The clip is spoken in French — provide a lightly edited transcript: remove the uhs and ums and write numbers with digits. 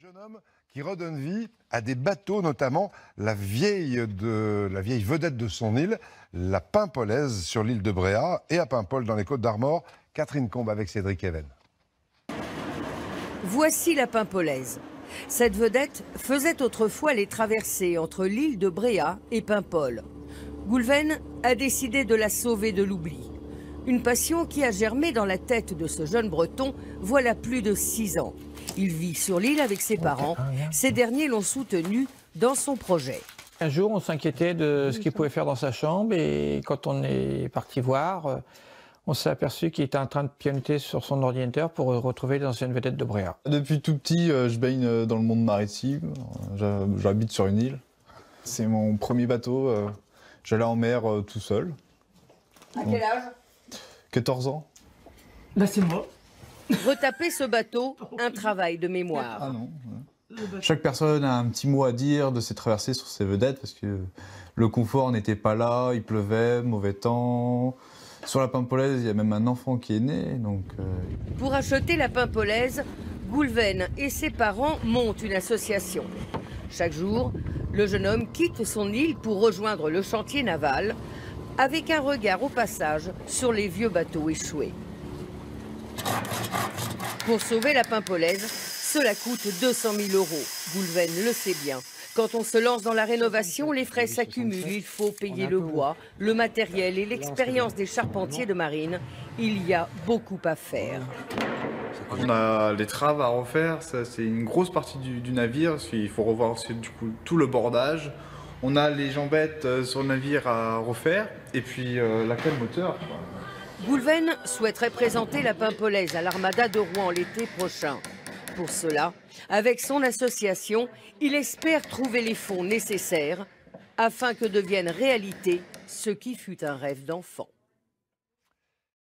jeune homme qui redonne vie à des bateaux, notamment la vieille vedette de son île, la Paimpolaise sur l'île de Bréhat et à Paimpol dans les Côtes d'Armor. Catherine Combe avec Cédric Even. Voici la Paimpolaise. Cette vedette faisait autrefois les traversées entre l'île de Bréhat et Paimpol. Goulven a décidé de la sauver de l'oubli. Une passion qui a germé dans la tête de ce jeune breton voilà plus de 6 ans. Il vit sur l'île avec ses parents. Ces derniers l'ont soutenu dans son projet. Un jour, on s'inquiétait de ce qu'il pouvait faire dans sa chambre et quand on est parti voir, on s'est aperçu qu'il était en train de pianoter sur son ordinateur pour retrouver les anciennes vedettes de Bréhat. Depuis tout petit, je baigne dans le monde maritime. J'habite sur une île. C'est mon premier bateau. J'allais en mer tout seul. À quel âge ? 14 ans. Bah c'est moi. Retaper ce bateau, un travail de mémoire. Ah non. Chaque personne a un petit mot à dire de ses traversées sur ses vedettes parce que le confort n'était pas là, il pleuvait, mauvais temps. Sur la Paimpolaise, il y a même un enfant qui est né. Donc, Pour acheter la Paimpolaise, Goulven et ses parents montent une association. Chaque jour, le jeune homme quitte son île pour rejoindre le chantier naval avec un regard au passage sur les vieux bateaux échoués. Pour sauver la Paimpolaise, cela coûte 200 000 €. Goulven le sait bien. Quand on se lance dans la rénovation, les frais s'accumulent. Il faut payer le bois, le matériel et l'expérience des charpentiers de marine. Il y a beaucoup à faire. On a les traves à refaire, ça c'est une grosse partie du navire, parce qu'il faut revoir aussi, du coup, tout le bordage. On a les jambettes sur le navire à refaire, et puis la cale moteur. Goulven souhaiterait présenter la Paimpolaise à l'Armada de Rouen l'été prochain. Pour cela, avec son association, il espère trouver les fonds nécessaires afin que devienne réalité ce qui fut un rêve d'enfant.